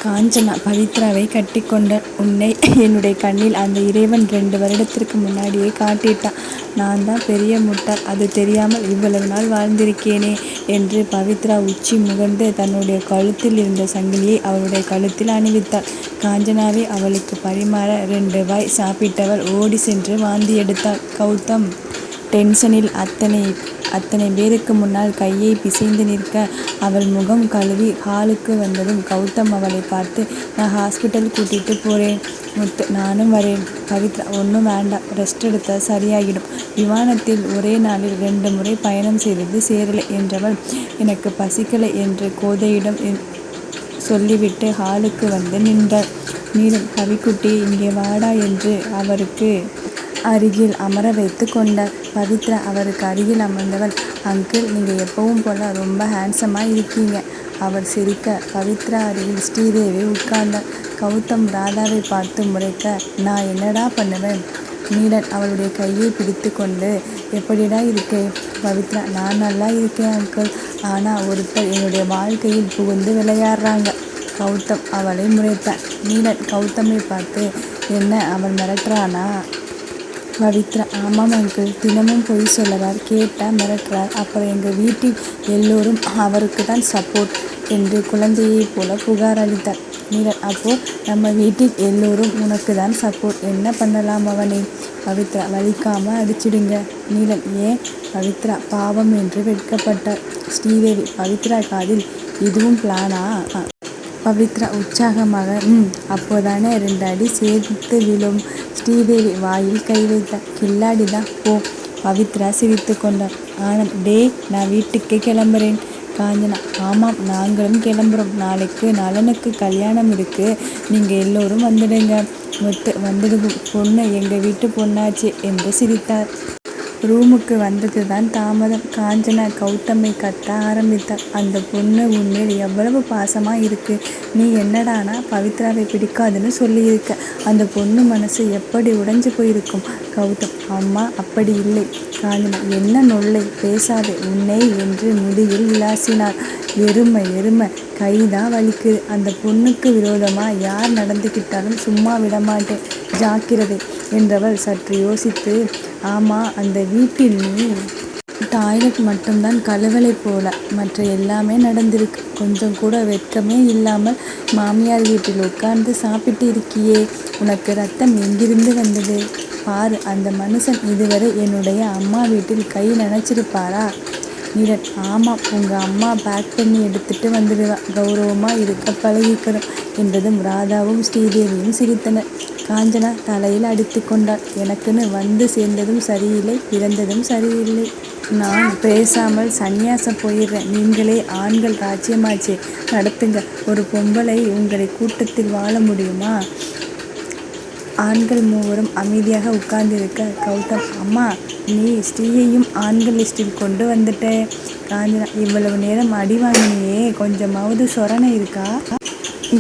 காஞ்சனா பவித்ராவை கட்டிக்கொண்டாள். உன்னை என்னுடைய கண்ணில் அந்த இறைவன் 2 வருடத்திற்கு முன்னாடியே காட்டிட்டான். நான் தான் பெரிய முட்டாள், அது தெரியாமல் இவ்வளவு நாள் வாழ்ந்திருக்கேனே என்று பவித்ரா உச்சி முகர்ந்து தன்னுடைய கழுத்தில் இருந்த சங்கிலியை அவளுடைய கழுத்தில் அணிவித்தாள். காஞ்சனாவை அவளுக்கு பரிமாற 2 வாய் சாப்பிட்டவள் ஓடி சென்று வாந்தி எடுத்தாள். கௌதம் டென்ஷனில் அத்தனை பேருக்கு முன்னால் கையை பிசைந்து நிற்க, அவள் முகம் கழுவி ஹாலுக்கு வந்ததும் கௌதம் அவளை பார்த்து, நான் ஹாஸ்பிட்டல் கூட்டிகிட்டு போகிறேன் முத்து, நானும் வரேன். பவித்ரா, ஒன்றும் வேண்டாம், ரெஸ்ட் எடுத்தால் சரியாகிடும். விமானத்தில் ஒரே நாளில் 2 முறை பயணம் செய்தது சேரலை என்றவள், எனக்கு பசிக்கலை என்று கோதையிடம் சொல்லிவிட்டு ஹாலுக்கு வந்து நின்றாள். நீலம், கவிக்குட்டி இங்கே வாடா என்று அவருக்கு அருகில் அமர வைத்து கொண்டாள். பவித்ரா அவருக்கு அருகில் அமர்ந்தவள், அங்கிள், நீங்கள் எப்பவும் போல ரொம்ப ஹேண்ட்ஸமாக இருக்கீங்க. அவர் சிரிக்க பவித்ரா அருகில் ஸ்ரீதேவி உட்கார்ந்தாள். கௌதம் ராதாவை பார்த்து முறைக்க, நான் என்னடா பண்ணுவேன்? நீலன் அவளுடைய கையை பிடித்து கொண்டு, எப்படிடா இருக்கேன்? பவித்ரா, நான் நல்லா இருக்கேன் அங்கிள், ஆனால் ஒருத்தர் என்னுடைய வாழ்க்கையில் புகுந்து விளையாடுறாங்க. கௌதம் அவளை முறைத்தார். நீலன் கௌதமை பார்த்து, என்ன அவன் மிரட்டுறானா? பவித்ரா, ஆமாம் அங்கிள், தினமும் பொய் சொல்லுறார், கேட்டால் மிரட்டுறார், அப்புறம் எங்கள் வீட்டில் எல்லோரும் அவருக்கு தான் சப்போர்ட் என்று குழந்தையைப் போல புகார் அளித்தார். நீலன், அப்போது நம்ம வீட்டில் எல்லோரும் உனக்கு தான் சப்போர்ட், என்ன பண்ணலாம் அவனை? பவித்ரா, வலிக்காமல் அடிச்சிடுங்க. நீலன், ஏன்? பவித்ரா பாவம் என்று வெட்கப்பட்டார். ஸ்ரீதேவி பவித்ரா காதில், இதுவும் பிளானா? பவித்ரா உற்சாகமாக, அப்போதானே 2 அடி சேர்த்து விழும். ஸ்ரீதேவி வாயில் கை வைத்தார். கில்லாடிதான் போ. பவித்ரா சிரித்து கொண்டார். ஆனந்த், டே, நான் வீட்டுக்கு கிளம்புறேன். காஞ்சனா, ஆமாம், நாங்களும் கிளம்புறோம். நாளைக்கு நலனுக்கு கல்யாணம் இருக்கு, நீங்கள் எல்லோரும் வந்துடுங்க. முத்து, வந்துடுவோம், பொண்ணு எங்கள் வீட்டு பொண்ணாச்சு என்று சிரித்தார். ரூமுக்கு வந்தது தான் தாமதம். காஞ்சனா கௌதமை கத்த ஆரம்பித்தாள். அந்த பொண்ணு உன்மேல் எவ்வளவு பாசமாக இருக்குது. நீ என்னடானா பவித்ராவை பிடிக்காதுன்னு சொல்லியிருக்க. அந்த பொண்ணு மனசு எப்படி உடைஞ்சு போயிருக்கும். கௌதம், அம்மா அப்படி இல்லை. காஞ்சனா, என்ன நொல்லை, பேசாதே, உன்னை என்று முதுகில் விளாசினார். எருமை கைதான் வலிக்குது. அந்த பொண்ணுக்கு விரோதமாக யார் நடந்துக்கிட்டாலும் சும்மா விடமாட்டேன், ஜாக்கிரதை என்றவள் சற்று யோசித்து, ஆமாம், அந்த வீட்டில் நீ டாய்லெட் மட்டும்தான் கழுவலை போல, மற்ற எல்லாமே நடந்திருக்கு. கொஞ்சம் கூட வெட்கமே இல்லாமல் மாமியார் வீட்டில் உட்கார்ந்து சாப்பிட்டு இருக்கியே, உனக்கு ரத்தம் எங்கிருந்து வந்தது? பாரு, அந்த மனுஷன் இதுவரை என்னுடைய அம்மா வீட்டில் கை நனைச்சிருப்பாரா? நீரன், ஆமாம், உங்கள் அம்மா பேக் பண்ணி எடுத்துட்டு வந்துடுவா, கௌரவமாக இருக்க பழகிக்கணும் என்றதும் ராதாவும் ஸ்ரீதேவியும் சிரித்தனர். காஞ்சனா தலையில் அடித்து கொண்டாள். எனக்குன்னு வந்து சேர்ந்ததும் சரியில்லை, பிறந்ததும் சரியில்லை. நான் பேசாமல் சந்நியாசம் போயிடுறேன். நீங்களே ஆண்கள் ராஜ்யமாச்சே, நடத்துங்க. ஒரு பொம்பளை உங்களை கூட்டத்தில் வாழ முடியுமா? ஆண்கள் மூவரும் அமைதியாக உட்கார்ந்திருக்க கௌதம், அம்மா, நீ ஸ்ரீயையும் ஆண்கள் லிஸ்டில் கொண்டு வந்துட்ட. காஞ்சனா, இவ்வளவு நேரம் அடி வாங்கினியே, கொஞ்சமாவது சொரணை இருக்கா?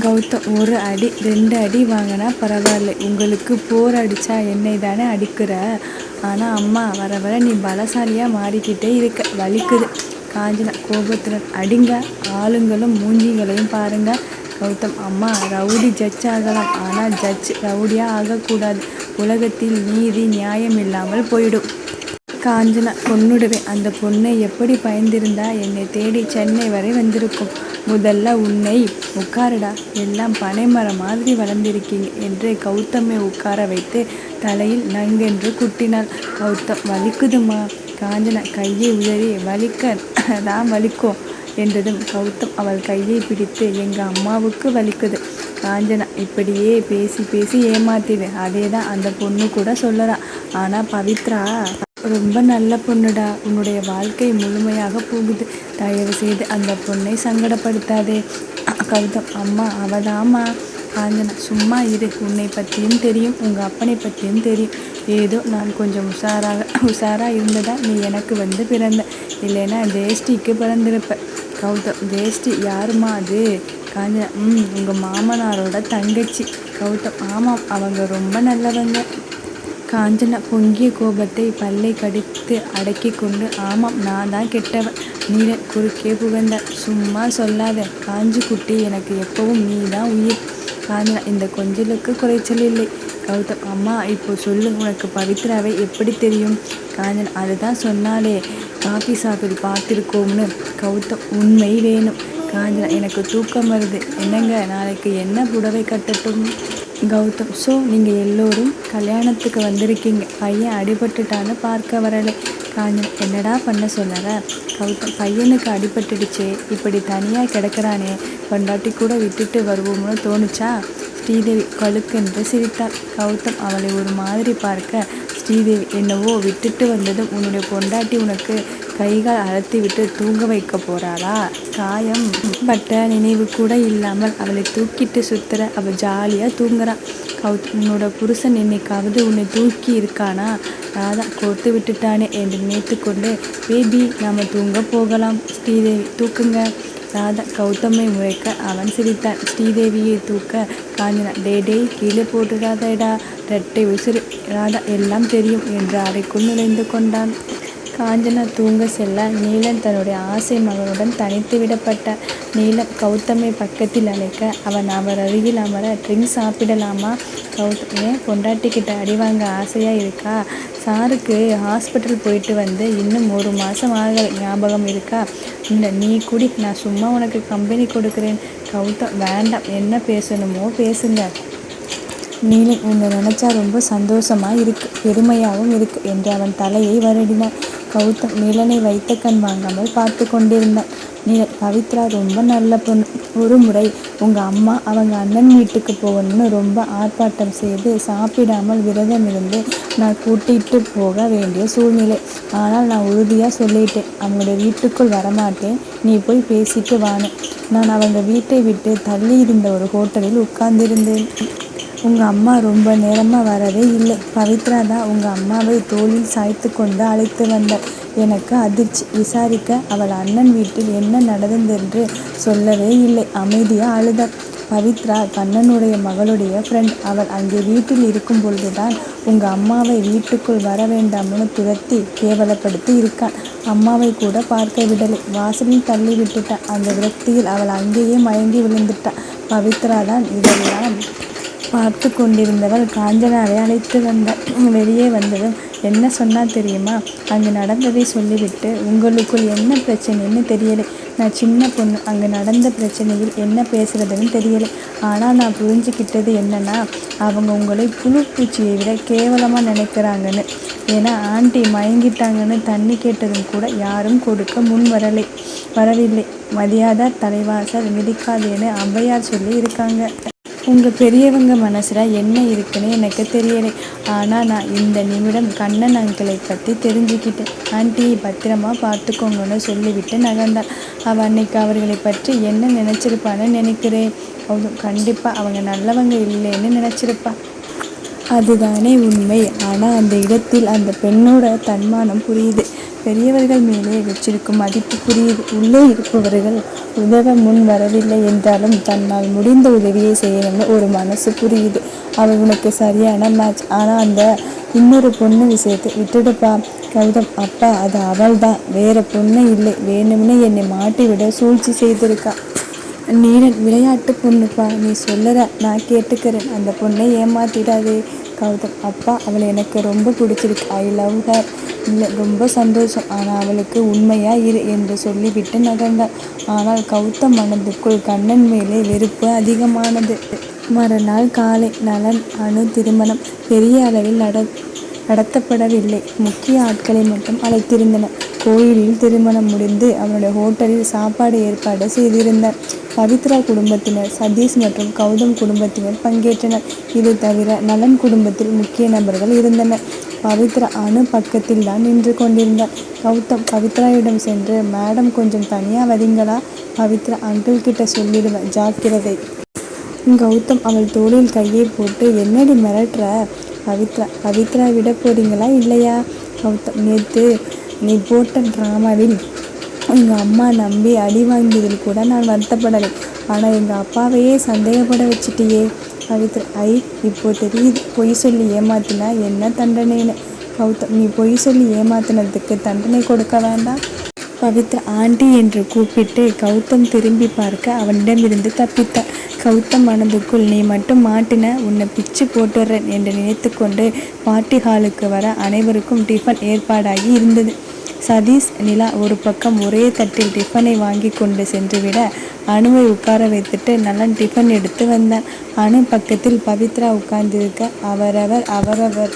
கௌதம், 1 அடி 2 அடி வாங்கினா பரவாயில்ல, உங்களுக்கு போர் அடித்தா என்னை தானே அடிக்கிற. ஆனால் அம்மா, வர வர நீ பலசாலியாக மாறிக்கிட்டே இருக்க, வலிக்குது. காஞ்சனா கோபத்துடன், அடிங்க, ஆளுங்களும் மூஞ்சிகளையும் பாருங்க. கௌதம், அம்மா, ரவுடி ஜட்ஜ் ஆகலாம், ஆனால் ஜட்ஜ் ரவுடியாக ஆகக்கூடாது. உலகத்தில் நீதி நியாயம் இல்லாமல் போயிடும். காஞ்சனா, கொன்னுடுவேன். அந்த பொண்ணை எப்படி பயந்திருந்தா என்னை தேடி சென்னை வரை வந்திருக்கும். முதல்ல உன்னை உட்காருடா, எல்லாம் பனைமரம் மாதிரி வளர்ந்திருக்கீங்க என்று கௌதமை உட்கார வைத்து தலையில் நங்கென்று குட்டினாள். கௌதம், வலிக்குதுமா? காஞ்சனா கையை உதறி, வலிக்க தான் வலிக்கும் என்றதும் கௌதம் அவள் கையை பிடித்து, எங்கள் அம்மாவுக்கு வலிக்குது. காஞ்சனா, இப்படியே பேசி பேசி ஏமாத்திடு, அதே தான் அந்த பொண்ணு கூட சொல்லலாம். ஆனால் பவித்ரா ரொம்ப நல்ல பொண்ணுடா, உன்னுடைய வாழ்க்கை முழுமையாக போகுது, தயவு செய்து அந்த பொண்ணை சங்கடப்படுத்தாதே. கௌதம், அம்மா, அவதாம்மா. காஞ்சனா, சும்மா இரு, உன்னை பற்றியும் தெரியும், உங்கள் அப்பனை பற்றியும் தெரியும். ஏதோ நான் கொஞ்சம் உஷாராக இருந்ததா நீ எனக்கு வந்து பிறந்த, இல்லைன்னா ஜெயஸ்ரீக்கு பிறந்திருப்ப. கௌதம், ஜெயஸ்ரீ யாருமா அது? காஞ்சனா, உங்கள் மாமனாரோட தங்கச்சி. கௌதம், ஆமாம், அவங்க ரொம்ப நல்லவங்க. காஞ்சனா பொங்கிய கோபத்தை பல்லை கடித்து அடக்கி கொண்டு, ஆமாம், நான் தான் கெட்டவன். நீலன் குறுக்கே புகுந்தார். சும்மா சொல்லாத காஞ்சு குட்டி, எனக்கு எப்பவும் நீ தான் உயிர். காஞ்சனா, இந்த கொஞ்சலுக்கு குறைச்சல் இல்லை. கௌதம், அம்மா இப்போ சொல்லு, உனக்கு பவித்ராவை எப்படி தெரியும்? காஞ்சனா, அதுதான் சொன்னாலே காஃபி ஷாப்பில் பார்த்துருக்கோம்னு. கௌதம், உண்மை வேணும். காஞ்சனா, எனக்கு தூக்கம் வருது. என்னங்க, நாளைக்கு என்ன புடவை கட்டட்டும்? கௌதம், ஸோ நீங்கள் எல்லோரும் கல்யாணத்துக்கு வந்திருக்கீங்க, பையன் அடிபட்டுட்டான்னு பார்க்க வரலை. காஞ்சனா, என்னடா பண்ண சொன்னற? கௌதம், பையனுக்கு அடிபட்டுடுச்சே, இப்படி தனியாக கிடக்கிறானே, பொண்டாட்டி கூட விட்டுட்டு வருவோம்னு தோணுச்சா? ஸ்ரீதேவி கழுக்கென்று சிரித்தாள். கௌதம் அவளை ஒரு மாதிரி பார்க்க, ஸ்ரீதேவி, என்னவோ விட்டுட்டு வந்ததும் உன்னுடைய பொண்டாட்டி உனக்கு கைகால் அழுத்தி விட்டு தூங்க வைக்க போறாளா? காயம் பட்ட நினைவு கூட இல்லாமல் அவளை தூக்கிட்டு சுத்துற, அவள் ஜாலியாக தூங்குறான். கௌதம், உன்னோட புருஷன் என்னைக்காவது உன்னை தூக்கி இருக்கானா? ராதா கோர்த்து விட்டுட்டானே என்று நினைத்து கொண்டு, பேபி, நாம் தூங்க போகலாம். ஸ்ரீதேவி, தூக்குங்க. ராதா கௌதமை முறைக்க அவன் சிரித்தான். ஸ்ரீதேவியை தூக்க காஞ்சனா, டே கீழே போட்டுறாதடா, ரெட்டை உசிறு. ராதா, எல்லாம் தெரியும் என்று அறைக்குள் நுழைந்து கொண்டான். காஞ்சனா தூங்க செல்ல நீலன் தன்னுடைய ஆசை மகனுடன் தனித்து விடப்பட்டார். நீலன் கௌதமை பக்கத்தில் அழைக்க அவன் அவர் அருகில் அமர, ட்ரிங்க்ஸ் சாப்பிடலாமா? கௌதம், ஏன் பொண்டாட்டிக்கிட்ட அடி வாங்க ஆசையாக இருக்கா? சாருக்கு ஹாஸ்பிட்டல் போயிட்டு வந்து இன்னும் 1 மாதம் ஆகலை, ஞாபகம் இருக்கா? இல்லை, நீ குடி, நான் சும்மா உனக்கு கம்பெனி கொடுக்குறேன். கௌதம், வேண்டாம், என்ன பேசணுமோ பேசுங்க. நீலன், உன்னை நினச்சா ரொம்ப சந்தோஷமாக இருக்கு, பெருமையாகவும் இருக்கு என்று அவன் தலையை வருடினான். கௌதம் நீலனை வைத்த கண் வாங்காமல் பார்த்து கொண்டிருந்தான். நீலன், பவித்ரா ரொம்ப நல்ல பொண்ணு. ஒரு முறை உங்கள் அம்மா அவங்க அண்ணன் வீட்டுக்கு போகணும்னு ரொம்ப ஆர்ப்பாட்டம் செய்து சாப்பிடாமல் விரதம் இருந்து நான் கூட்டிகிட்டு போக வேண்டிய சூழ்நிலை. ஆனால் நான் உறுதியாக சொல்லிட்டேன், அவங்களுடைய வீட்டுக்குள் வரமாட்டேன், நீ போய் பேசிட்டு வானேன். நான் அவங்க வீட்டை விட்டு தள்ளி இருந்த ஒரு ஹோட்டலில் உட்கார்ந்திருந்தேன். உங்கள் அம்மா ரொம்ப நேரமாக வரவே இல்லை. பவித்ரா தான் உங்கள் அம்மாவை தோளில் சாய்த்து கொண்டு அழைத்து வந்தாள். எனக்கு அதிர்ச்சி. விசாரிக்க அவள் அண்ணன் வீட்டில் என்ன நடந்ததென்று சொல்லவே இல்லை. அமைதியாக அழுதாள். பவித்ரா கண்ணனுடைய மகளுடைய ஃப்ரெண்ட். அவள் அங்கே வீட்டில் இருக்கும் பொழுதுதான் உங்கள் அம்மாவை வீட்டுக்குள் வர வேண்டாம்னு துரத்தி கேவலப்படுத்தி இருக்கான். அம்மாவை கூட பார்க்க விடலை, வாசலில் தள்ளி விட்டுட்டான். அந்த விரக்தியில் அவள் அங்கேயே மயங்கி விழுந்துட்டாள். பவித்ரா தான் இதெல்லாம் பார்த்து கொண்டிருந்தவள் காஞ்சனாவை அழைத்து வந்தாள். வெளியே வந்ததும் என்ன சொன்னா தெரியுமா? அங்கே நடந்ததை சொல்லிவிட்டு, உங்களுக்குள் என்ன பிரச்சனைன்னு தெரியலை, நான் சின்ன பொண்ணு, அங்கே நடந்த பிரச்சனையில் என்ன பேசுறதுன்னு தெரியலை. ஆனால் நான் புரிஞ்சுக்கிட்டது என்னன்னா, அவங்க உங்களை புழு பூச்சியை விட கேவலமாக நினைக்கிறாங்கன்னு. ஏன்னா ஆண்டி மயங்கிட்டாங்கன்னு தண்ணி கேட்டதும் கூட யாரும் கொடுக்க முன் வரவில்லை. மதியாத தலைவாசல் மிதிக்காதேன்னு ஔவையார் சொல்லி இருக்காங்க. உங்கள் பெரியவங்க மனசில் என்ன இருக்குன்னு எனக்கு தெரியலை. ஆனால் நான் இந்த நிமிடம் கண்ணன் அங்கிளை பற்றி தெரிஞ்சுக்கிட்டேன். ஆண்டியை பத்திரமா பார்த்துக்கோங்கன்னு சொல்லிவிட்டு நகர்ந்தாள். அவள் அன்னைக்கு அவர்களை பற்றி என்ன நினச்சிருப்பான்னு நினைக்கிறேன். கண்டிப்பாக அவங்க நல்லவங்க இல்லைன்னு நினச்சிருப்பா. அதுதானே உண்மை. ஆனால் அந்த இடத்தில் அந்த பெண்ணோட தன்மானம் புரியுது. பெரியவர்கள் மேலே வச்சிருக்கும் மதிப்பு புரியுது. உள்ளே இருப்பவர்கள் உதவ முன் வரவில்லை என்றாலும் தன்னால் முடிந்த உதவியை செய்யணும்னு ஒரு மனசு புரியுது. அவள் உனக்கு சரியான மேட்ச். ஆனால் அந்த இன்னொரு பொண்ணு விஷயத்தை விட்டுடுப்பா. கௌதம், அப்பா, அது அவள் தான், வேற பொண்ணு இல்லை. வேணும்னு என்னை மாட்டி விட சூழ்ச்சி செய்திருக்கா. நீலன், விளையாட்டு பொண்ணுப்பா, நீ சொல்லற, நான் கேட்டுக்கிறேன். அந்த பொண்ணை ஏமாத்திடாதே. கௌதம், அப்பா, அவளை எனக்கு ரொம்ப பிடிச்சிருக்கு. I love her. இல்லை, ரொம்ப சந்தோஷம். ஆனால் அவளுக்கு உண்மையா இரு என்று சொல்லிவிட்டு நகர்ந்தாள். ஆனால் கௌதம் மனதுக்குள் கண்ணன் மேலே வெறுப்பு அதிகமானது. மறுநாள் காலை நலன் அணு திருமணம் பெரிய அளவில் நடத்தப்படவில்லை. முக்கிய ஆட்களை மட்டும் அழைத்திருந்தனர். கோயிலில் திருமணம் முடிந்து அவனுடைய ஹோட்டலில் சாப்பாடு ஏற்பாடு செய்திருந்தார். பவித்ரா குடும்பத்தினர், சதீஷ் மற்றும் கௌதம் குடும்பத்தினர் பங்கேற்றனர். இது தவிர நலன் குடும்பத்தில் முக்கிய நபர்கள் இருந்தனர். பவித்ரா அணு பக்கத்தில் தான் நின்று கொண்டிருந்தார். கௌதம் பவித்ராவிடம் சென்று, மேடம் கொஞ்சம் தனியாக வரீங்களா? பவித்ரா, அங்கிள் கிட்ட சொல்லிடுவேன், ஜாக்கிரதை. கௌதம் அவள் தோளில் கையை போட்டு, என்னடி மிரட்டுற? பவித்ரா விட போறீங்களா இல்லையா? கௌதம், நேற்று நீ போட்ட ட்ராமாவில் எங்கள் அம்மா நம்பி அடி வாங்கியதில் கூட நான் வருத்தப்படலை. ஆனால் எங்கள் அப்பாவையே சந்தேகப்பட வச்சிட்டியே. பவித்ரா இப்போ தெரியுது பொய் சொல்லி ஏமாத்தினா என்ன தண்டனைன்னு. கௌதம் நீ பொய் சொல்லி ஏமாத்தினதுக்கு தண்டனை கொடுக்க வேண்டாம். பவித்ரா ஆண்டி என்று கூப்பிட்டு கௌதம் திரும்பி பார்க்க அவனிடமிருந்து தப்பித்தான். கௌதம் மனதுக்குள் நீ மட்டும் மாட்டின உன்னை பிச்சு போட்டுறேன் என்று நினைத்து கொண்டு பார்ட்டி ஹாலுக்கு வர அனைவருக்கும் டிஃபன் ஏற்பாடாகி இருந்தது. சதீஷ் நிலா ஒரு பக்கம் ஒரே தட்டில் டிஃபனை வாங்கி கொண்டு சென்றுவிட அணுவை உட்கார வைத்துட்டு நலன் டிஃபன் எடுத்து வந்தான். அணு பக்கத்தில் பவித்ரா உட்கார்ந்திருக்க அவரவர்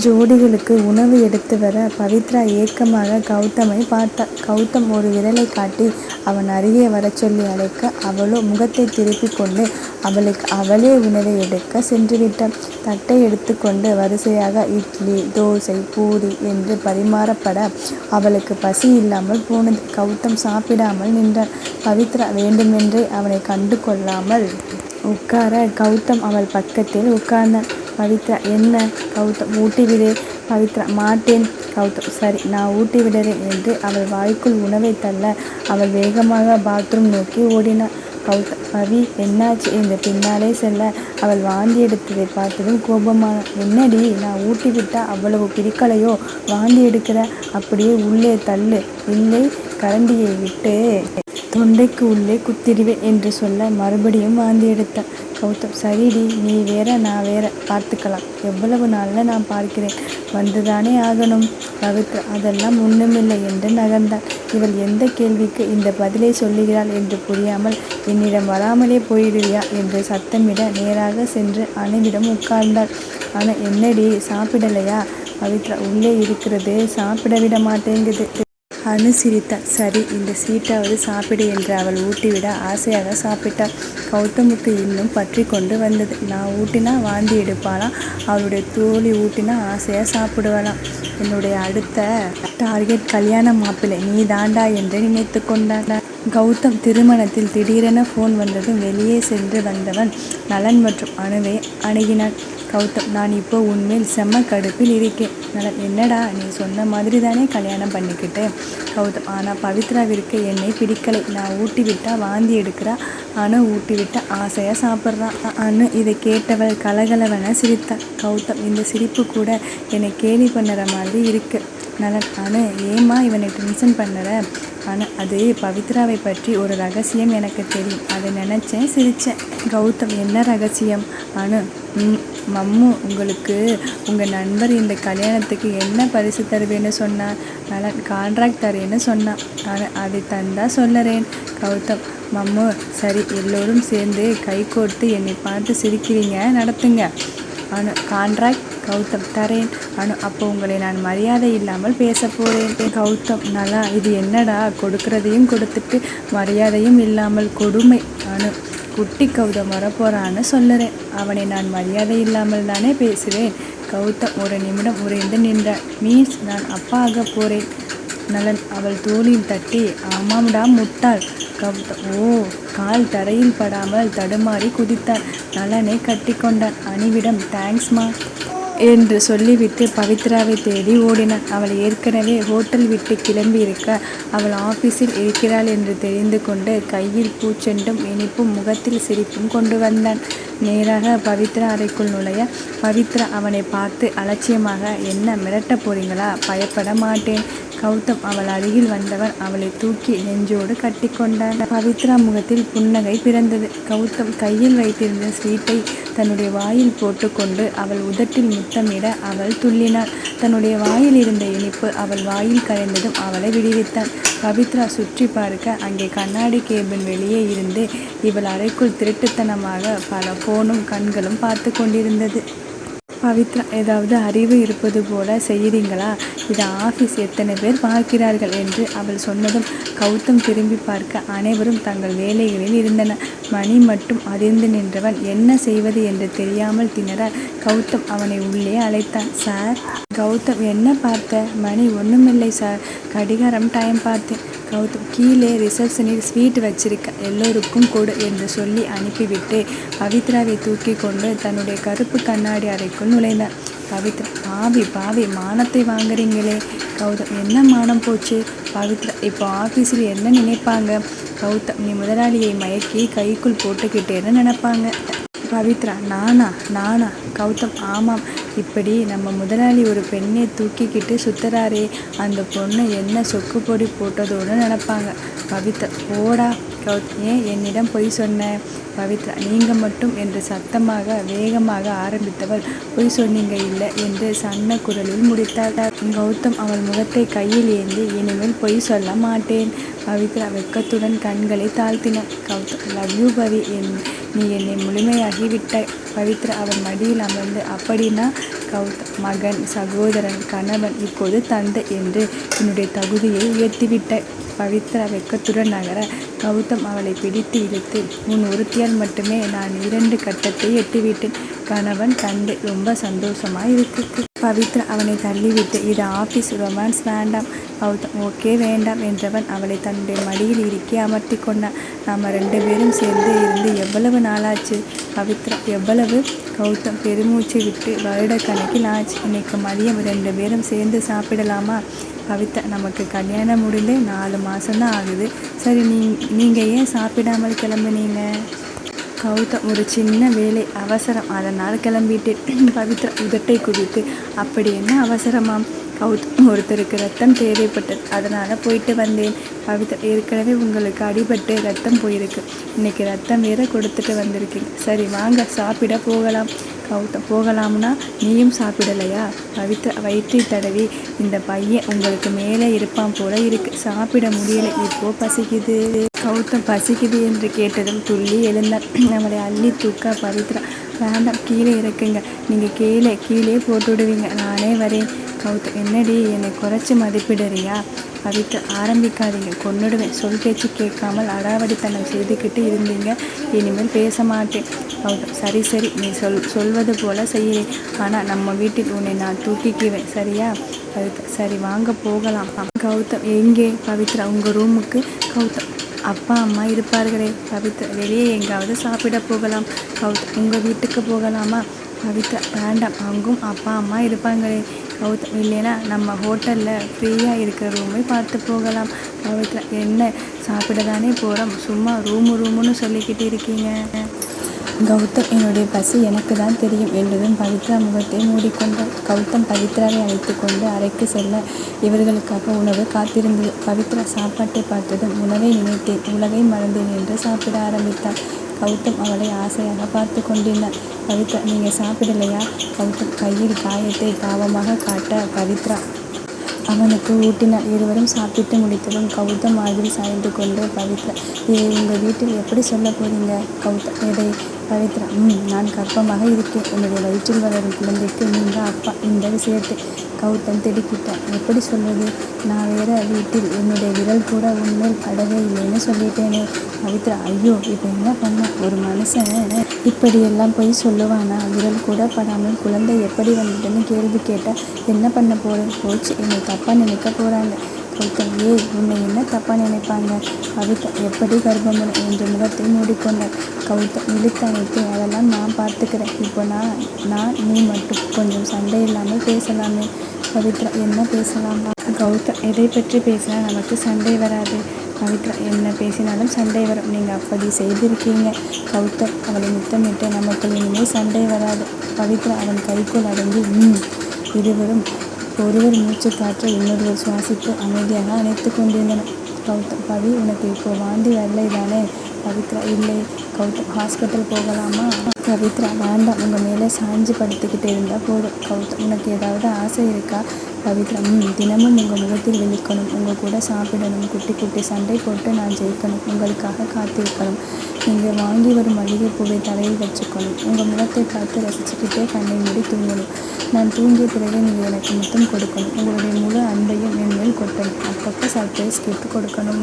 ஜோடிகளுக்கு உணவு எடுத்து வர பவித்ரா ஏக்கமாக கௌதமை பார்த்தாள். கௌதம் ஒரு விரலை காட்டி அவன் அருகே வரச் சொல்லி அழைக்க அவளோ முகத்தை திருப்பி கொண்டு அவளுக்கு அவளே உணவை எடுக்க சென்றுவிட்டாள். தட்டை எடுத்துக்கொண்டு வரிசையாக இட்லி, தோசை, பூரி என்று பரிமாறப்பட அவளுக்கு பசி இல்லாமல் போனது. கௌதம் சாப்பிடாமல் நின்றான். பவித்ரா வேண்டுமென்றே அவனை கண்டு கொள்ளாமல் உட்கார கௌதம் அவள் பக்கத்தில் உட்கார்ந்தான். பவித்ரா என்ன? கௌதம் ஊட்டி விடு. பவித்ரா மாட்டேன். கௌதம் சரி நான் ஊட்டி விடுறேன் என்று அவள் வாய்க்குள் உணவை தள்ள அவள் வேகமாக பாத்ரூம் நோக்கி ஓடினாள். கௌதம் பவி என்னாச்சு என்று பின்னாலே செல்ல அவள் வாந்தி எடுத்ததை பார்த்ததும் கோபமான என்னடி நான் ஊட்டி விட்டா அவ்வளவு பிடிக்கலையோ வாந்தி எடுக்கிற அப்படியே உள்ளே தள்ளு இல்லை கரண்டியை விட்டு தொண்டைக்கு உள்ளே குத்திடுவேன் என்று சொல்ல மறுபடியும் வாந்தி எடுத்தாள். கௌதம் சரிடி நீ வேற நான் வேற பார்த்துக்கலாம் எவ்வளவு நாளில் நான் பார்க்கிறேன் வந்துதானே ஆகணும். பவித்ரா அதெல்லாம் ஒன்றுமில்லை என்று நகர்ந்தாள். இவள் எந்த கேள்விக்கு இந்த பதிலை சொல்லுகிறாள் என்று புரியாமல் என்னிடம் வராமலே போயிடுவியா என்று சத்தமிட நேராக சென்று அணுவிடம் உட்கார்ந்தாள். ஆனால் என்னடி சாப்பிடலையா? பவித்ரா உள்ளே இருக்கிறது சாப்பிட விட மாட்டேங்குது. அணு சிரித்தாள். சரி இந்த ஸ்வீட்டாவது சாப்பிடு என்று அவள் ஊட்டிவிட ஆசையாக சாப்பிட்டாள். கௌதமுக்கு இன்னும் பற்றி கொண்டு வந்தது. நான் ஊட்டினா வாந்தி எடுப்பாளாம், அவளுடைய தோழி ஊட்டினா ஆசையாக சாப்பிடுவாளாம். என்னுடைய அடுத்த டார்கெட் கல்யாண மாப்பிள்ளை நீ தாண்டா என்று நினைத்து கொண்டான். கௌதம் திருமணத்தில் திடீரென ஃபோன் வந்ததும் வெளியே சென்று வந்தவன் நலன் மற்றும் அணுவை அணுகினான். கௌதம் நான் இப்போ உன்மேல் செம்ம கடுப்பில் இருக்கேன். நலன் என்னடா நீ சொன்ன மாதிரி தானே கல்யாணம் பண்ணிக்கிட்டேன். கௌதம் ஆனால் பவித்ராவிற்கு என்னை பிடிக்கலை. நான் ஊட்டி விட்டா வாந்தி எடுக்கிறா, அணு ஊட்டி விட்டா ஆசையாக சாப்பிட்றான். அணு இதை கேட்டவள் கலகலவென சிரித்தாள். கௌதம் இந்த சிரிப்பு கூட என்னை கேலி பண்ணுற மாதிரி இருக்கு. நலன் அணு ஏமா இவனை டென்ஷன் பண்ணுற? ஆனால் அது பவித்ராவை பற்றி ஒரு ரகசியம் எனக்கு தெரியும், அதை நினச்சேன் சிரித்தேன். கௌதம் என்ன ரகசியம்? அணு மம்மு உங்களுக்கு உங்கள் நண்பர் இந்த கல்யாணத்துக்கு என்ன பரிசு தருவேன்னு சொன்னார். நலன் கான்ட்ராக்ட் தரேன்னு சொன்னான். ஆனால் அதை தந்தா சொல்லறேன். கௌதம் மம்மு சரி எல்லோரும் சேர்ந்து கை கோர்த்து என்னை பார்த்து சிரிக்கிறீங்க நடத்துங்க. அணு கான்ட்ராக்ட். கௌதம் தரேன். அணு அப்போ உங்களை நான் மரியாதை இல்லாமல் பேச போகிறேன். கௌதம் நல்லா இது என்னடா கொடுக்கறதையும் கொடுத்துட்டு மரியாதையும் இல்லாமல் கொடுமை. அணு குட்டி கௌதம் வரப்போறான்னு சொல்லுறேன், அவனை நான் மரியாதை இல்லாமல் தானே பேசுவேன். கௌதம் ஒரு நிமிடம் உறைந்து நின்றான். மீன்ஸ் நான் அப்பா ஆக போகிறேன். நலன் அவள் தோளில் தட்டி ஆமாம்டா முட்டாள். கௌதம் ஓ கால் தரையில் படாமல் தடுமாறி குதித்தான். நலனை கட்டி கொண்டான். அணுவிடம் தேங்க்ஸ்மா என்று சொல்லிவிட்டு பவித்ராவை தேடி ஓடினான். அவள் ஏற்கனவே ஹோட்டல் விட்டு கிளம்பி இருக்க அவள் ஆஃபீஸில் இருக்கிறாள் என்று தெரிந்து கொண்டு கையில் பூச்செண்டும் இனிப்பும் முகத்தில் சிரிப்பும் கொண்டு வந்தான். நேராக பவித்ரா அறைக்குள் நுழைய பவித்ரா அவனை பார்த்து அலட்சியமாக என்ன மிரட்ட போறீங்களா? பயப்பட மாட்டேன். கௌதம் அவள் அருகில் வந்தவன் அவளை தூக்கி நெஞ்சோடு கட்டி கொண்டான். பவித்ரா முகத்தில் புன்னகை பிறந்தது. கௌதம் கையில் வைத்திருந்த ஸ்வீட்டை தன்னுடைய வாயில் போட்டுக்கொண்டு அவள் உதட்டில் முத்தமிட அவள் துள்ளினாள். தன்னுடைய வாயில் இருந்த இனிப்பு அவள் வாயில் கரைந்ததும் அவளை விடுவித்தான். பவித்ரா சுற்றி பார்க்க அங்கே கண்ணாடி கேபின் வெளியே இருந்து இவள் அறைக்குள் திருட்டுத்தனமாக பல போனும் கண்களும் பார்த்து கொண்டிருந்தது. பவித்ரா ஏதாவது அறிவு இருப்பது போல செய்கிறீங்களா? இது ஆஃபீஸ், எத்தனை பேர் பார்க்கிறார்கள் என்று அவள் சொன்னதும் கௌதம் திரும்பி பார்க்க அனைவரும் தங்கள் வேலைகளில் இருந்தனர். மணி மட்டும் அதிர்ந்து நின்றவன் என்ன செய்வது என்று தெரியாமல் திணற கௌதம் அவனை உள்ளே அழைத்தான். சார். கௌதம் என்ன பார்த்த? மணி ஒன்றுமில்லை சார், கடிகாரம் டைம் பார்த்தேன். கௌதம் கீழே ரிசப்ஷனில் ஸ்வீட் வச்சிருக்க எல்லோருக்கும் கொடு என்று சொல்லி அனுப்பிவிட்டு பவித்ராவை தூக்கி கொண்டு தன்னுடைய கருப்பு கண்ணாடி அறைக்குள் நுழைந்தார். பவித்ரா பாவி மானத்தை வாங்குறீங்களே. கௌதம் என்ன மானம் போச்சு? பவித்ரா இப்போ ஆஃபீஸில் என்ன நினைப்பாங்க? கௌதம் நீ முதலாளியை மயக்கி கைக்குள் போட்டுக்கிட்டேன்னு நினைப்பாங்க. பவித்ரா நானா நானா? கௌதம் ஆமாம். இப்படி நம்ம முதலாளி ஒரு பெண்ணை தூக்கிக்கிட்டு சுத்துறாரே, அந்த பொண்ணு என்ன சொக்கு பொடி போட்டதோடு நினைப்பாங்க. பவித்ரா போடா கௌதம், ஏன் என்னிடம் பொய் சொன்ன? பவித்ரா நீங்கள் மட்டும் என்று சத்தமாக வேகமாக ஆரம்பித்தவள் பொய் சொன்னீங்க இல்லை என்று சன்ன குரலில் முடித்தாள். கௌதம் அவள் முகத்தை கையில் ஏந்தி இனிமேல் பொய் சொல்ல மாட்டேன். பவித்ரா வெட்கத்துடன் கண்களை தாழ்த்தினாள். கௌதம் லவ் யூ பவி, நீ என்னை முழுமையாகி விட்டாய். பவித்ரா அவன் மடியில் அமர்ந்து அப்படின்னா கௌதம் மகன், சகோதரன், கணவன், இப்போது தந்தை என்று என்னுடைய தகுதியை உயர்த்திவிட்டாய். பவித்ரா வெட்கத்துடன் நகர கௌதம் அவளை பிடித்து இழுத்து, உன் ஒருத்தியால் மட்டுமே நான் 2 கட்டத்தை எட்டிவிட்டேன். கணவன், தந்தை, ரொம்ப சந்தோஷமாக இருக்கு. பவித்ரா அவனை தள்ளிவிட்டு, இது ஆஃபீஸ், ரொமான்ஸ் வேண்டாம். கௌதம் ஓகே வேண்டாம் என்றவன் அவளை தன்னுடைய மடியில் இறுக்கி அமர்த்தி கொண்டான். நாம் 2 பேரும் சேர்ந்து இருந்து எவ்வளவு நாளாச்சு? பவித்ரா எவ்வளவு? கௌதம் பெருமூச்சு விட்டு, வருடக்கணக்கில் ஆச்சு. இன்னைக்கு மதியம் 2 பேரும் சேர்ந்து சாப்பிடலாமா? பவித்ரா நமக்கு கல்யாணம் முடிந்து 4 மாதம்தான் ஆகுது. சரி, நீங்கள் ஏன் சாப்பிடாமல் கிளம்புனீங்க? கௌதம் ஒரு சின்ன வேலை, அவசரம், அதனால் கிளம்பிட்டேன். பவித்ரா உதட்டை குவித்து, அப்படி என்ன அவசரமாம்? கௌதம் ஒருத்தருக்கு ரத்தம் தேவைப்பட்டது, அதனால் போயிட்டு வந்தேன். பவித்ரா ஏற்கனவே உங்களுக்கு அடிபட்டு ரத்தம் போயிருக்கு, இன்னைக்கு ரத்தம் வேற கொடுத்துட்டு வந்திருக்கீங்க. சரி வாங்க சாப்பிட போகலாம். கௌதம் போகலாம்னா நீயும் சாப்பிடலையா? பவித்ரா வயிற்றை தடவி, இந்த பையன் உங்களுக்கு மேலே இருப்பான் போல இருக்கு, சாப்பிட முடியலை, இப்போ பசிக்குது. கௌதம் பசிக்குது என்று கேட்டதும் துள்ளி எழுந்தாள். அவளை அள்ளி தூக்க பவித்ரா வேண்டாம், கீழே இறக்குங்க, நீங்கள் கீழே போட்டு விடுவீங்க, நானே வரேன். கௌதம் என்னடி என்னை குறைச்சி மதிப்பிடுறியா? பவித்ரா ஆரம்பிக்காதீங்க, கொன்னுடுவேன். சொல் பேச்சு கேட்காமல் அடாவடித்தனம் செய்துக்கிட்டு இருந்தீங்க, இனிமேல் பேச மாட்டேன். கௌதம் சரி நீ சொல்வது போல செய்கிறேன், ஆனால் நம்ம வீட்டில் உன்னை நான் தூக்கிக்குவேன், சரியா? பவித்ரா சரி வாங்க போகலாம். கௌதம் எங்கே? பவித்ரா உங்கள் ரூமுக்கு. கௌதம் அப்பா அம்மா இருப்பார்களே. பவித்ரா வெளியே எங்காவது சாப்பிட போகலாம். கௌதம் உங்கள் வீட்டுக்கு போகலாமா? பவித்ரா வேண்டாம், அங்கும் அப்பா அம்மா இருப்பாங்களே. கௌதம் இல்லைன்னா நம்ம ஹோட்டலில் ஃப்ரீயாக இருக்கிற ரூமை பார்த்து போகலாம். பவித்ரா என்ன சாப்பிட தானே போகிறோம், சும்மா ரூமுன்னு சொல்லிக்கிட்டு இருக்கீங்க. கௌதம் என்னுடைய பசி எனக்கு தான் தெரியும் என்றதும் பவித்ரா முகத்தை மூடிக்கொண்டாள். கௌதம் பவித்ராவை அழைத்து கொண்டு அறைக்கு செல்ல இவர்களுக்காக உணவு காத்திருந்தது. பவித்ரா சாப்பாட்டை பார்த்ததும் உணவை நினைத்தேன், உலகை மறந்தேன் என்று சாப்பிட ஆரம்பித்தாள். கௌதம் அவளை ஆசையாக பார்த்து கொண்டிருந்தாள். பவித்ரா நீங்கள் சாப்பிடலையா? கௌதம் கையில் காயத்தை பாவமாக காட்ட பவித்ரா அவனுக்கு ஊட்டினாள். இருவரும் சாப்பிட்டு முடித்ததும் கௌதம் மார்பில் சாய்ந்து கொண்டு பவித்ரா இதை உங்கள் வீட்டில் எப்படி சொல்ல போறீங்க? கௌதம் எதை? பவித்ரா நான் கர்ப்பமாக இருக்கேன், என்னுடைய வயிற்றில் வளரும் குழந்தைக்கு நீங்கள் அப்பா, இந்த விஷயத்தை. கௌதம் திடுக்கிட்டான். எப்படி சொல்வது? நான் வேற வீட்டில் என்னுடைய விரல் கூட உண்மையில் படவே இல்லைன்னு சொல்லிட்டேனே. பவித்ரா ஐயோ இப்போ என்ன பண்ண? ஒரு மனுஷன் இப்படியெல்லாம் போய் சொல்லுவானா? விரல் கூட படாமல் குழந்தை எப்படி வந்ததுன்னு கேள்வி கேட்டால் என்ன பண்ண போகிறேன்? போச்சு, என்னை தப்பாக நினைக்க போகிறாங்க. கௌதம் உன்னை என்ன தப்பாக நினைப்பாங்க? பவித்ரா எப்படி கர்ப்பம் என்று முகத்தை மூடிக்கொண்டாள். கௌதம் இழுத்து அணைத்து, அதெல்லாம் நான் பார்த்துக்கிறேன், இப்போ நான் நீ மட்டும் கொஞ்சம் சண்டை இல்லாமல் பேசலாமே. பவித்ரா என்ன பேசலாமா? கௌதம் எதை பற்றி பேசினா நமக்கு சண்டை வராது? பவித்ரா என்ன பேசினாலும் சண்டை வரும், நீங்கள் அப்படி செய்திருக்கீங்க. கௌதம் அவளை முத்தமிட்டு, நமக்குள் இனிமேல் சண்டை வராது. பவித்ரா அவன் கைக்குள் அடங்கி இருவரும் ஒருவர் மூச்சு காற்றை இன்னொருவர் சுவாசித்து அமைதியாக அணைத்து கொண்டிருந்தனர். கௌதம் பவி உனக்கு இப்போ வாந்தி வரலை தானே? பவித்ரா இல்லை. கௌதம் ஹாஸ்பிட்டல் போகலாமா? பவித்ரா வேண்டாம், உங்கள் மேலே சாஞ்சு படுத்துக்கிட்டு இருந்தால் போதும். கௌதம் உனக்கு ஏதாவது ஆசை இருக்கா? பவித்ரா தினமும் உங்கள் முகத்தில் விழிக்கணும், உங்கள் கூட சாப்பிடணும், குட்டி சண்டை போட்டு நான் ஜெயிக்கணும், உங்களுக்காக காத்திருக்கணும், நீங்கள் வாங்கி வரும் மல்லிகைப்பூவை தலையில் வச்சுக்கணும், உங்கள் முகத்தை பார்த்து ரசிச்சுக்கிட்டே கண்ணை மூடி தூங்கணும், நான் தூங்கிய பிறகு நீங்கள் எனக்கு முத்தம் கொடுக்கணும், உங்களுடைய முழு அன்பையும் என் மேல் கொட்டணும், அப்பப்போ சர்ப்ரைஸ் கேட்டு கொடுக்கணும்.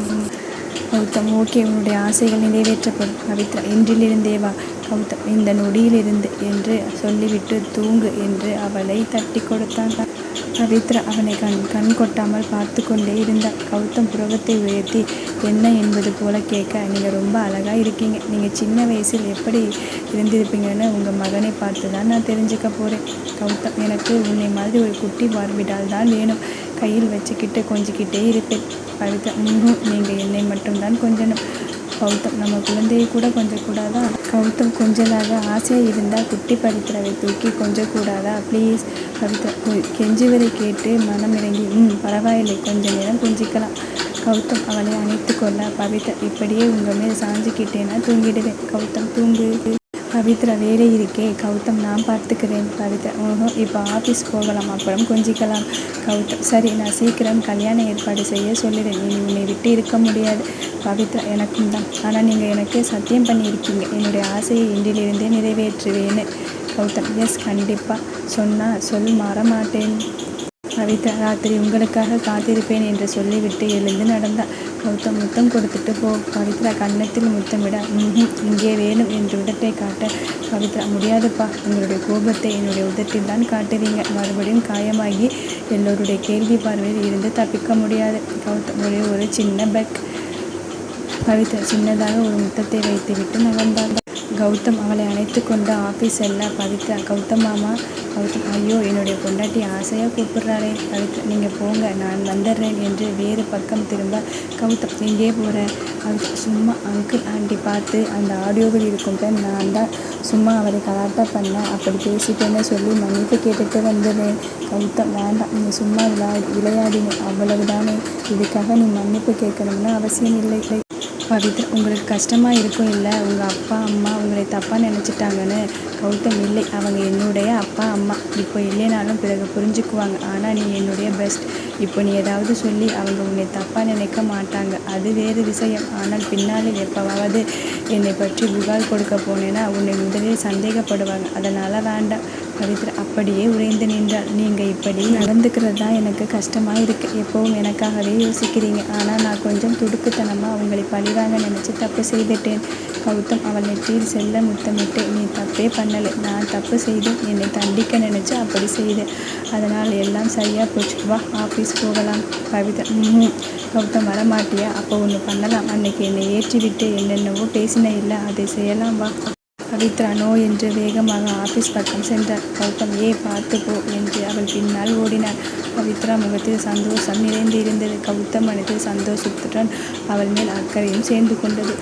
கௌதம் ஓகே, உன்னுடைய ஆசைகள் நிறைவேற்றப்படும். பவித்ரா இன்றிலிருந்தே வா. கௌதம் இந்த நொடியிலிருந்து என்று சொல்லிவிட்டு தூங்கு என்று அவளை தட்டி கொடுத்தான். பவித்ரா அவனை கண் கொட்டாமல் பார்த்து கொண்டே இருந்தாள். கௌதம் புருவத்தை உயர்த்தி என்ன என்பது போல கேட்க, நீங்கள் ரொம்ப அழகாக இருக்கீங்க, நீங்கள் சின்ன வயசில் எப்படி இருந்திருப்பீங்கன்னு உங்கள் மகனை பார்த்து தான் நான் தெரிஞ்சுக்க போகிறேன். கௌதம் எனக்கு உன்னை மாதிரி ஒரு குட்டி பார்பிடால் தான் வேணும், கையில் வச்சுக்கிட்டு கொஞ்சிக்கிட்டே இருப்பேன். பவித்ரா நீங்கள் என்னை மட்டும்தான் கொஞ்சணும். கௌதம் நம்ம குழந்தையை கூட கொஞ்சம் கூடாதா? கௌதம் கொஞ்சலாக, ஆசையாக இருந்தால் குட்டி பவித்ராவை தூக்கி கொஞ்சக்கூடாதா ப்ளீஸ்? பவித்ரா கெஞ்சுவதை கேட்டு மனமிறங்கி, பரவாயில்லை, கொஞ்ச நேரம் கொஞ்சிக்கலாம். கௌதம் அவளை அணைத்து கொள்ள, பவித்ரா இப்படியே உங்கள் மேல் சாஞ்சிக்கிட்டேன்னா தூங்கிடுவேன். கௌதம் தூங்கு. பவித்ரா வேலை இருக்கே. கௌதம் நான் பார்த்துக்கிறேன். பவித்ரா ஓஹோ, இப்போ ஆஃபீஸ் போகலாம், அப்புறம் கொஞ்சிக்கலாம். கௌதம் சரி, நான் சீக்கிரம் கல்யாண ஏற்பாடு செய்ய சொல்லுறேன். இனி உன்னை விட்டு இருக்க முடியாது. பவித்ரா எனக்கும் தான். ஆனால் நீங்கள் எனக்கு சத்தியம் பண்ணியிருக்கீங்க என்னுடைய ஆசையை இன்றிலிருந்தே நிறைவேற்றுவேன்னு. கௌதம் எஸ், கண்டிப்பாக. சொல் மாற மாட்டேன். பவித்ரா ராத்திரி உங்களுக்காக காத்திருப்பேன் என்று சொல்லிவிட்டு எழுந்து நடந்தாள். கௌதம் முத்தம் கொடுத்துட்டு போ. பவித்ரா கன்னத்தில் முத்தமிட, இங்கே வேணும் என்று உதட்டை காட்ட, பவித்ரா முடியாதுப்பா, உங்களுடைய கோபத்தை என்னுடைய உதட்டில் தான் காட்டுவீங்க. மறுபடியும் காயமாகி எல்லோருடைய கேள்வி பார்வையில் இருந்து தப்பிக்க முடியாது. கௌதம் ஒரு சின்ன பெக். பவித்ரா சின்னதாக ஒரு முத்தத்தை வைத்துவிட்டு நகர்ந்தாள். கௌதம் அவளை அணைத்து கொண்டு ஆஃபீஸ் செல்ல, பவித்ரா கௌதம் மாமா. கௌதம் ஐயோ, என்னுடைய பொண்டாட்டி ஆசையாக கூப்பிட்றாளே. பவித்ரா நீங்கள் போங்க, நான் வந்துடுறேன் என்று வேறு பக்கம் திரும்ப. கௌதம் எங்கே போகிறேன்? பவித்ரா சும்மா அங்கிள் ஆண்டி பார்த்து அந்த ஆடியோவில் இருக்கும் பெண் நான் தான். சும்மா அவரை கலாட்டா பண்ண, அப்படி பேசிட்டேன்னு சொல்லி மன்னிப்பு கேட்டுட்டு வந்துடுறேன். கௌதம் வேண்டாம், நீ சும்மா விளையாடினேன் அவ்வளவுதானே, இதுக்காக நீ மன்னிப்பு கேட்கணும்னு அவசியம் இல்லை. பவித்ரா உங்களுக்கு கஷ்டமாக இருக்கும் இல்லை, உங்கள் அப்பா அம்மா உங்களை தப்பாக நினச்சிட்டாங்கன்னு. கௌதம் இல்லை, அவங்க என்னுடைய அப்பா அம்மா. இப்போ இல்லைனாலும் பிறகு புரிஞ்சுக்குவாங்க. ஆனால் நீ என்னுடைய பெஸ்ட். இப்போ நீ ஏதாவது சொல்லி அவங்க உன்னை தப்பாக நினைக்க மாட்டாங்க, அது வேறு விஷயம். ஆனால் பின்னாளில் எப்போவாவது என்னை பற்றி புகார் கொடுக்க போனேன்னா உன்னை முதலில் சந்தேகப்படுவாங்க. அதனால் வேண்டாம். பவித்ரா அப்படியே உறைந்து நின்றாள். நீங்கள் இப்படி நடந்துக்கிறது தான் எனக்கு கஷ்டமாக இருக்குது. எப்போவும் எனக்காகவே யோசிக்கிறீங்க. ஆனால் நான் கொஞ்சம் துடுக்குத்தனமாக உங்களை பழிவாங்க நினச்சி தப்பு செய்துட்டேன். கௌதம் அவள் நெற்றியில் செல்ல முத்தமிட்டு, நீ தப்பே பண்ணலை, நான் தப்பு செய்தேன், என்னை தண்டிக்க நினச்சி அப்படி செய்தேன், அதனால் எல்லாம் சரியாக போச்சு, வா ஆஃபீஸ் போகலாம். பவித்ரா கௌதம் வரமாட்டியா? அப்போ ஒன்று பண்ணலாம், அன்னைக்கு என்னை ஏற்றிவிட்டு என்னென்னவோ பேசின இல்லை, அதை செய்யலாம், வா. பவித்ரா நோ என்று வேகமாக ஆஃபீஸ் பக்கம் சென்றார். கௌதம் பார்த்து போ என்று அவள் பின்னால் ஓடினார். பவித்ரா முகத்தில் சந்தோஷம் நிறைந்திருந்தது. கௌதம் மனதில் சந்தோஷத்துடன் அவள் மேல் அக்கறையும் சேர்ந்து கொண்டது.